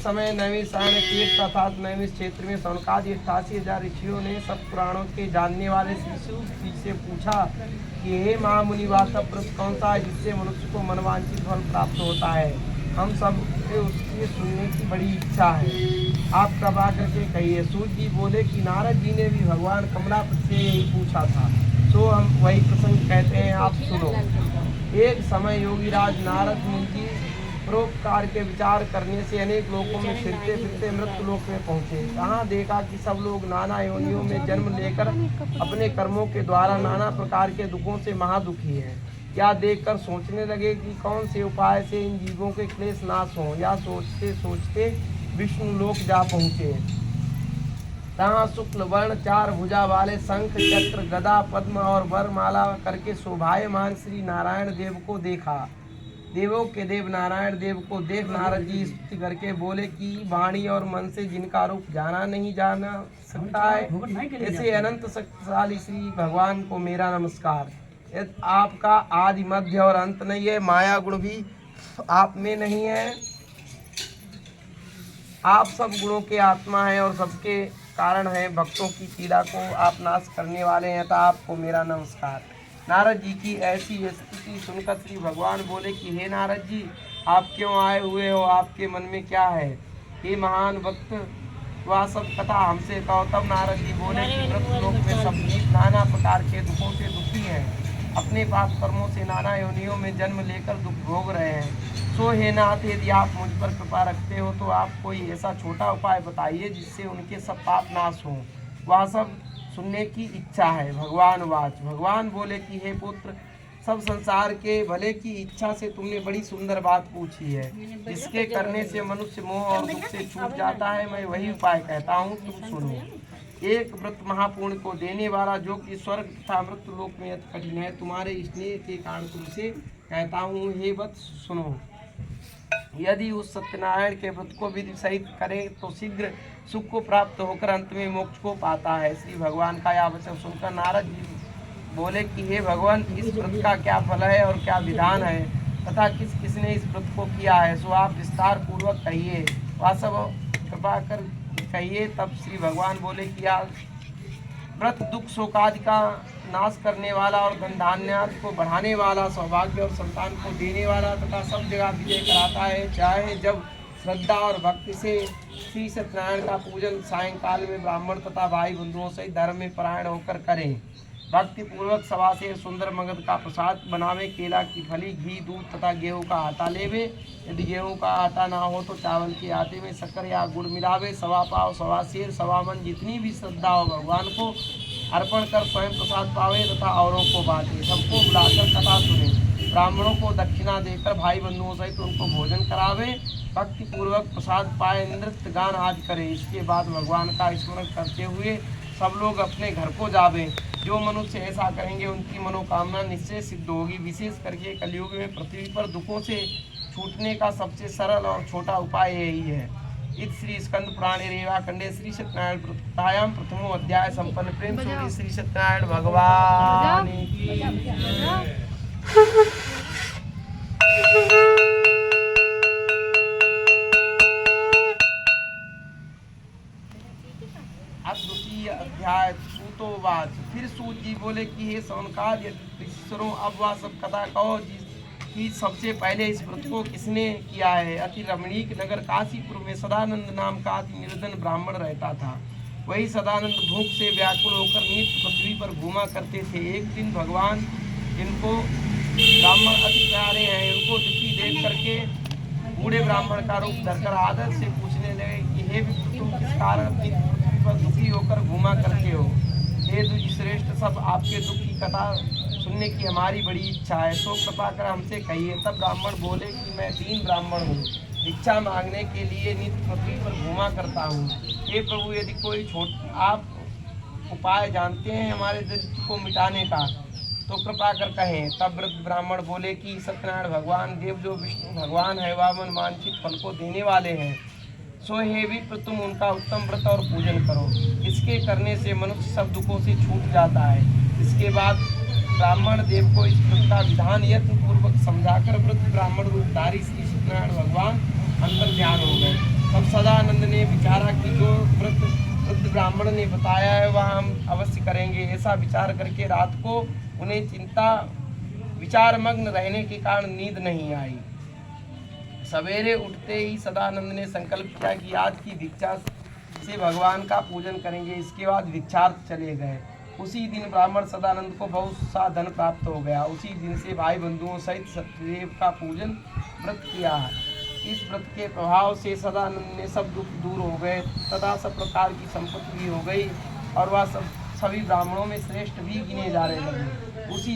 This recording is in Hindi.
समय नैमिषारण्य तीर्थ अर्थात नैमिष क्षेत्र में सौनकादि 88,000 ऋषियों ने सब पुराणों के जानने वाले श्री से पूछा कि हे महामुनि वास्तव व्रत कौन सा है जिससे मनुष्य को मनवांछित फल प्राप्त होता है। हम सब से उसके सुनने की बड़ी इच्छा है, आप कृपा करके कहिए। सूत जी बोले कि नारद जी ने भी भगवान कमलापति से यही पूछा था, सो हम वही प्रसंग कहते हैं, आप सुनो। एक समय योगीराज नारद मुनि जी परोपकार के विचार करने से अनेक लोकों में फिरते फिरते मृत्यु लोक में पहुँचे। कहाँ देखा कि सब लोग नाना योनियों में जन्म लेकर अपने कर्मों के द्वारा नाना प्रकार के दुखों से महादुखी हैं। या देखकर सोचने लगे कि कौन से उपाय से इन जीवों के क्लेश नाश हों। या सोचते सोचते विष्णु लोक जा पहुँचे। तहाँ शुक्ल वर्ण 4 भुजा वाले शंख चक्र गदा पद्म और वरमाला करके शोभायमान श्री नारायण देव को देखा। देवों के देव नारायण देव को देख नारद जी स्तुति करके बोले कि वाणी और मन से जिनका रूप जाना नहीं जाना सकता है, ऐसे अनंत शक्तिशाली श्री भगवान को मेरा नमस्कार। आपका आदि मध्य और अंत नहीं है, माया गुण भी आप में नहीं है, आप सब गुणों के आत्मा हैं और सबके कारण हैं। भक्तों की पीड़ा को आप नाश करने वाले हैं, तो आपको मेरा नमस्कार। नारद जी की ऐसी स्तुति सुनकर श्री भगवान बोले कि हे नारद जी, आप क्यों आए हुए हो, आपके मन में क्या है। हे महान भक्त, वह सब कथा हमसे कहो। तब नारद जी बोले कि मृत्यु लोक में सब जीव नाना प्रकार के दुखों से दुखी हैं, अपने पाप कर्मों से नाना योनियों में जन्म लेकर दुख भोग रहे हैं। सो हे नाथ, यदि आप मुझ पर कृपा रखते हो तो आप कोई ऐसा छोटा उपाय बताइए जिससे उनके सब पाप नाश हों। वह सब सुनने की इच्छा है। भगवान वाच, भगवान बोले कि हे पुत्र, सब संसार के भले की इच्छा से तुमने बड़ी सुंदर बात पूछी है, जिसके करने से मनुष्य मोह और दुख से छूट जाता है। मैं वही उपाय कहता हूँ, तुम सुनो। एक व्रत महापुण्य को देने वाला, जो कि स्वर्ग तथा मृत्यु लोक में अति कठिन है, तुम्हारे स्नेह के कारण तुमसे कहता हूँ। हे वत्स सुनो। यदि उस सत्यनारायण के व्रत को विधि सहित करे तो शीघ्र सुख को प्राप्त होकर अंत में मोक्ष को पाता है। श्री भगवान का यह वचन सुनकर नारद जी बोले कि हे भगवान, इस व्रत का क्या फल है और क्या विधान है तथा किस किसने इस व्रत को किया है, सो आप विस्तार पूर्वक कहिए। वह सब कृपा कर कहिए। तब श्री भगवान बोले कि यह व्रत दुख शोकादि का नाश करने वाला और धन धान्यादि को बढ़ाने वाला, सौभाग्य और संतान को देने वाला तथा सब जगह विजय कराता है। चाहे जब श्रद्धा और भक्ति से श्री सत्यनारायण का पूजन सायंकाल में ब्राह्मण तथा भाई बंधुओं सहित धर्म में परायण होकर करें। भक्ति पूर्वक सवा से सुंदर मगध का प्रसाद बनावे, केला की फली, घी, दूध तथा गेहूं का आटा लेवे। यदि गेहूं का आटा ना हो तो चावल के आटे में शक्कर या गुड़ मिलावे। सवा पाव, सवा सेर, सवा मन जितनी भी श्रद्धा हो भगवान को अर्पण कर स्वयं प्रसाद पावे तथा औरों को बांटे। सबको बुलाकर कथा सुने। ब्राह्मणों को दक्षिणा देकर भाई बंधुओं सहित उनको भोजन करावे। भक्ति पूर्वक प्रसाद पाए, नृत्य गान आदि करे। इसके बाद भगवान का स्मरण करते हुए सब लोग अपने घर को जावे। जो मनुष्य ऐसा करेंगे उनकी मनोकामना निश्चय सिद्ध होगी। विशेष करके कलयुग में पृथ्वी पर दुखों से छूटने का सबसे सरल और छोटा उपाय यही है। इस श्री स्कंद पुराणे रेवा खंडे श्री सत्यनारायण प्रथायाम प्रथमो अध्याय संपन्न। प्रेम से श्री सत्यनारायण भगवान की। द्वितीय अध्याय सूतोवाच। फिर सूत जी बोले कि हे सौनकादि ऋषियों, अब वह सब कथा कहो कि सबसे पहले इस व्रत को किसने किया है। अति रमणीक नगर काशीपुर में सदानंद नाम का अति निर्धन ब्राह्मण रहता था। वही सदानंद भूख से व्याकुल होकर नित्य पृथ्वी पर घूमा करते थे। एक दिन भगवान, जिनको ब्राह्मण अति प्यारे हैं, उनको दुखी देख करके बूढ़े ब्राह्मण का रूप धरकर आदर से पूछने लगे कि हे विप्र, तुम किस कारण अपनी पृथ्वी पर दुखी होकर घूमा करते हो। हे द्विज श्रेष्ठ, सब आपके दुख की कथा सुनने की हमारी बड़ी इच्छा है, तो कृपा कर हमसे कहिए। तब ब्राह्मण बोले कि मैं दीन ब्राह्मण हूँ, भिक्षा मांगने के लिए नित्य पृथ्वी पर घूमा करता हूँ। हे प्रभु, यदि कोई आप उपाय जानते हैं हमारे दरिद्र को मिटाने का तो कृपा कर कहें। तब वृद्ध ब्राह्मण बोले कि सत्यनारायण भगवान देव जो विष्णु भगवान है, वह मन वांछित फल को देने वाले हैं। सो हे विप्र, तुम उनका उत्तम व्रत और पूजन करो। इसके करने से मनुष्य सब दुखों से छूट जाता है। इसके बाद ब्राह्मण देव को इस व्रत का विधान यत्न पूर्वक समझाकर वृद्ध ब्राह्मण रूपधारी श्री सत्यनारायण भगवान अंतर ध्यान हो गए। तब ब्राह्मण ने बताया है वह हम अवश्य करेंगे। ऐसा विचार करके रात को उन्हें चिंता विचारमग्न रहने के कारण नींद नहीं आई। सवेरे उठते ही सदानंद ने संकल्प किया कि आज की भिक्षा से भगवान का पूजन करेंगे। इसके बाद भिक्षार्थ चले गए। उसी दिन ब्राह्मण सदानंद को बहुत सा धन प्राप्त हो गया। उसी दिन से भाई बंधुओं सहित सत्यदेव का पूजन व्रत किया। इस व्रत के प्रभाव से सदानंद ने सब दुख दूर हो गए तथा सब प्रकार की संपत्ति भी हो गई और वह सभी ब्राह्मणों में श्रेष्ठ भी गिने जाने लगे। उसी